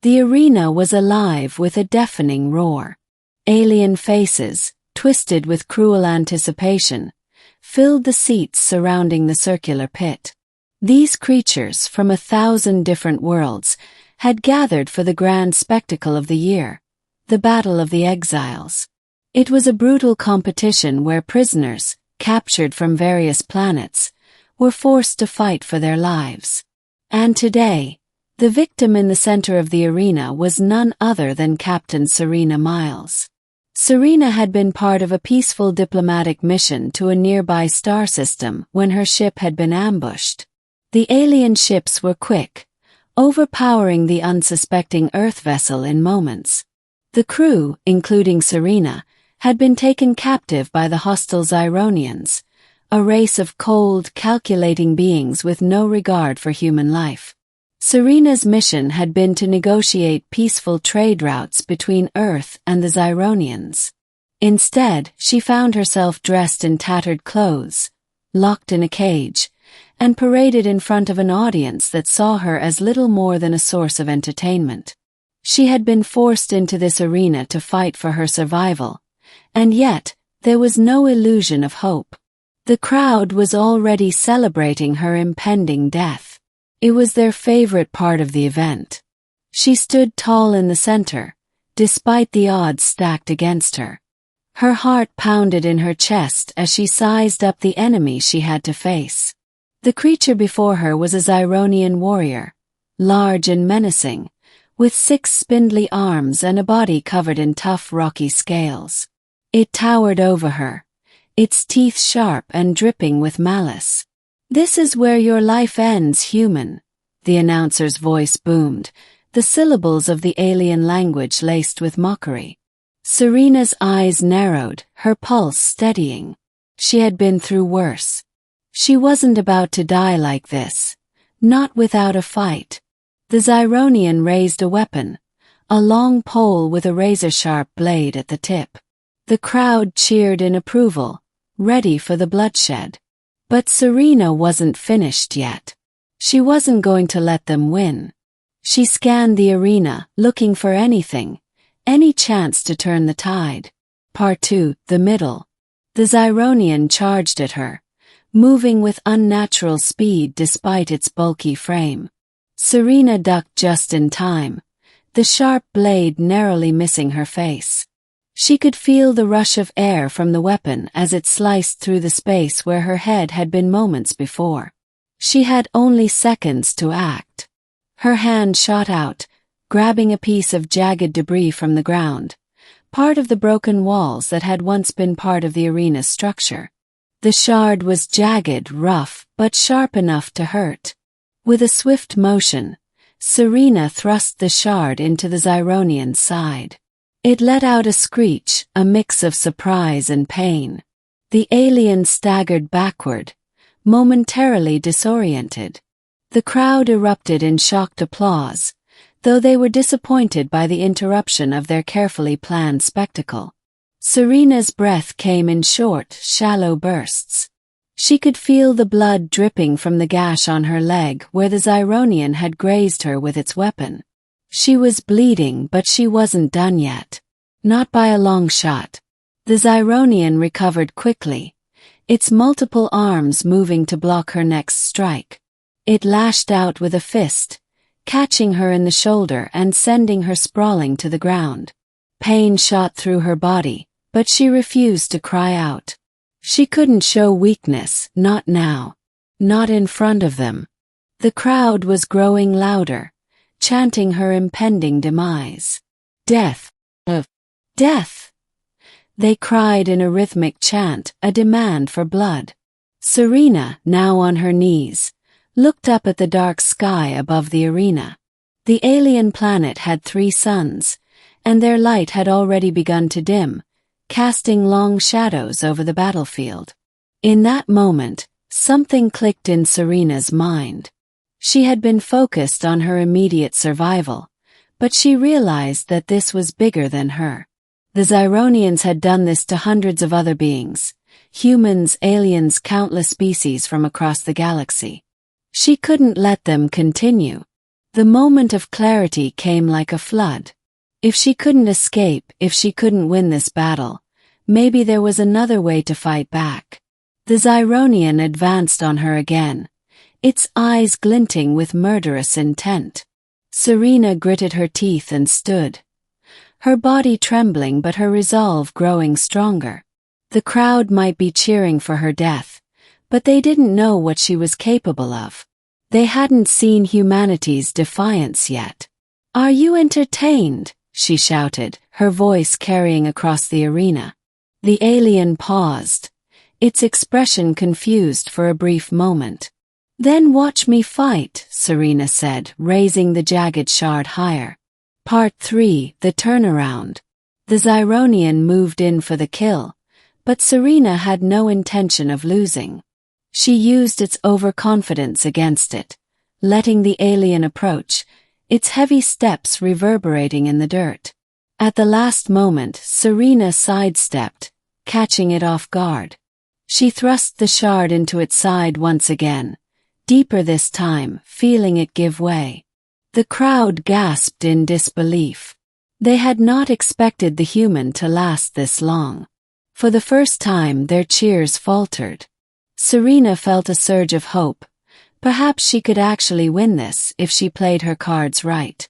The arena was alive with a deafening roar. Alien faces, twisted with cruel anticipation, filled the seats surrounding the circular pit. These creatures from 1,000 different worlds had gathered for the grand spectacle of the year, the Battle of the Exiles. It was a brutal competition where prisoners, captured from various planets, were forced to fight for their lives. And today, the victim in the center of the arena was none other than Captain Serena Myles. Serena had been part of a peaceful diplomatic mission to a nearby star system when her ship had been ambushed. The alien ships were quick, overpowering the unsuspecting Earth vessel in moments. The crew, including Serena, had been taken captive by the hostile Zyronians, a race of cold, calculating beings with no regard for human life. Serena's mission had been to negotiate peaceful trade routes between Earth and the Zyronians. Instead, she found herself dressed in tattered clothes, locked in a cage, and paraded in front of an audience that saw her as little more than a source of entertainment. She had been forced into this arena to fight for her survival, and yet, there was no illusion of hope. The crowd was already celebrating her impending death. It was their favorite part of the event. She stood tall in the center, despite the odds stacked against her. Her heart pounded in her chest as she sized up the enemy she had to face. The creature before her was a Zyronian warrior, large and menacing, with 6 spindly arms and a body covered in tough rocky scales. It towered over her, its teeth sharp and dripping with malice. "This is where your life ends, human," the announcer's voice boomed, the syllables of the alien language laced with mockery. Serena's eyes narrowed, her pulse steadying. She had been through worse. She wasn't about to die like this, not without a fight. The Zyronian raised a weapon, a long pole with a razor-sharp blade at the tip. The crowd cheered in approval, ready for the bloodshed. But Serena wasn't finished yet. She wasn't going to let them win. She scanned the arena, looking for anything, any chance to turn the tide. Part 2, the middle. The Zyronian charged at her, moving with unnatural speed despite its bulky frame. Serena ducked just in time, the sharp blade narrowly missing her face. She could feel the rush of air from the weapon as it sliced through the space where her head had been moments before. She had only seconds to act. Her hand shot out, grabbing a piece of jagged debris from the ground, part of the broken walls that had once been part of the arena's structure. The shard was jagged, rough, but sharp enough to hurt. With a swift motion, Serena thrust the shard into the Zyronian's side. It let out a screech, a mix of surprise and pain. The alien staggered backward, momentarily disoriented. The crowd erupted in shocked applause, though they were disappointed by the interruption of their carefully planned spectacle. Serena's breath came in short, shallow bursts. She could feel the blood dripping from the gash on her leg where the Zyronian had grazed her with its weapon. She was bleeding, but she wasn't done yet. Not by a long shot. The Zyronian recovered quickly, its multiple arms moving to block her next strike. It lashed out with a fist, catching her in the shoulder and sending her sprawling to the ground. Pain shot through her body, but she refused to cry out. She couldn't show weakness, not now. Not in front of them. The crowd was growing louder, chanting her impending demise. "Death! Death!" They cried in a rhythmic chant, a demand for blood. Serena, now on her knees, looked up at the dark sky above the arena. The alien planet had 3 suns, and their light had already begun to dim, casting long shadows over the battlefield. In that moment, something clicked in Serena's mind. She had been focused on her immediate survival, but she realized that this was bigger than her. The Zyronians had done this to hundreds of other beings, humans, aliens, countless species from across the galaxy. She couldn't let them continue. The moment of clarity came like a flood. If she couldn't escape, if she couldn't win this battle, maybe there was another way to fight back. The Zyronian advanced on her again, its eyes glinting with murderous intent. Serena gritted her teeth and stood, her body trembling but her resolve growing stronger. The crowd might be cheering for her death, but they didn't know what she was capable of. They hadn't seen humanity's defiance yet. "Are you entertained?" she shouted, her voice carrying across the arena. The alien paused, its expression confused for a brief moment. "Then watch me fight," Serena said, raising the jagged shard higher. Part 3: The Turnaround. The Zyronian moved in for the kill, but Serena had no intention of losing. She used its overconfidence against it, letting the alien approach, its heavy steps reverberating in the dirt. At the last moment, Serena sidestepped, catching it off guard. She thrust the shard into its side once again, deeper this time, feeling it give way. The crowd gasped in disbelief. They had not expected the human to last this long. For the first time, their cheers faltered. Serena felt a surge of hope. Perhaps she could actually win this if she played her cards right.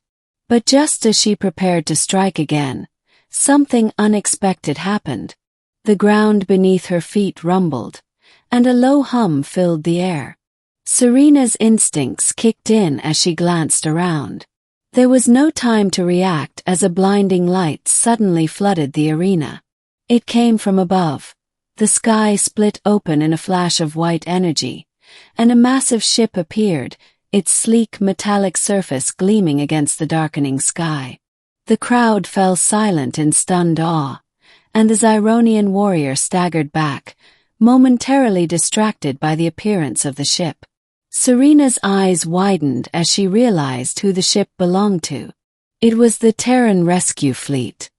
But just as she prepared to strike again, something unexpected happened. The ground beneath her feet rumbled, and a low hum filled the air. Serena's instincts kicked in as she glanced around. There was no time to react as a blinding light suddenly flooded the arena. It came from above. The sky split open in a flash of white energy, and a massive ship appeared, its sleek metallic surface gleaming against the darkening sky. The crowd fell silent in stunned awe, and the Zyronian warrior staggered back, momentarily distracted by the appearance of the ship. Serena's eyes widened as she realized who the ship belonged to. It was the Terran rescue fleet.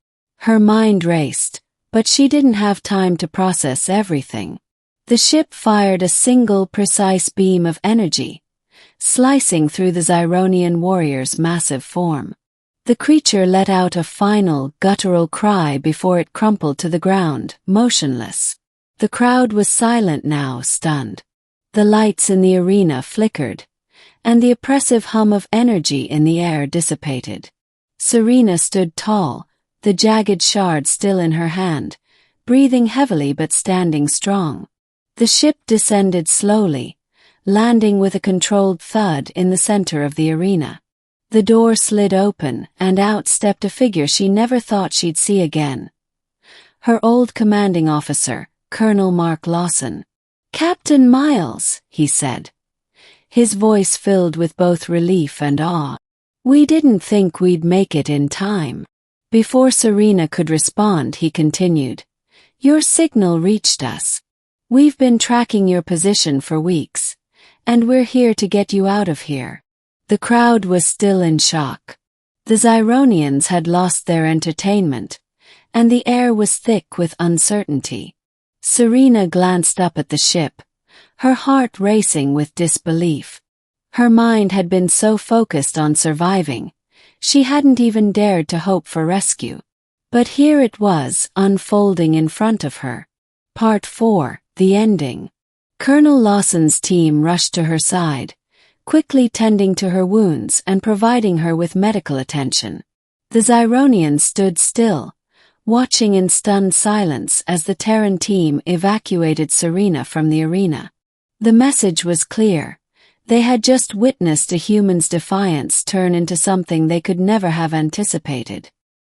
Her mind raced, but she didn't have time to process everything. The ship fired a single precise beam of energy, slicing through the Zyronian warrior's massive form. The creature let out a final, guttural cry before it crumpled to the ground, motionless. The crowd was silent now, stunned. The lights in the arena flickered, and the oppressive hum of energy in the air dissipated. Serena stood tall, the jagged shard still in her hand, breathing heavily but standing strong. The ship descended slowly, landing with a controlled thud in the center of the arena. The door slid open, and out stepped a figure she never thought she'd see again. Her old commanding officer, Colonel Mark Lawson. "Captain Myles," he said, his voice filled with both relief and awe. "We didn't think we'd make it in time." Before Serena could respond, he continued, "Your signal reached us. We've been tracking your position for weeks, and we're here to get you out of here." The crowd was still in shock. The Zyronians had lost their entertainment, and the air was thick with uncertainty. Serena glanced up at the ship, her heart racing with disbelief. Her mind had been so focused on surviving, she hadn't even dared to hope for rescue. But here it was, unfolding in front of her. Part 4: The Ending. Colonel Lawson's team rushed to her side, quickly tending to her wounds and providing her with medical attention. The Zyronian stood still, watching in stunned silence as the Terran team evacuated Serena from the arena. The message was clear. They had just witnessed a human's defiance turn into something they could never have anticipated.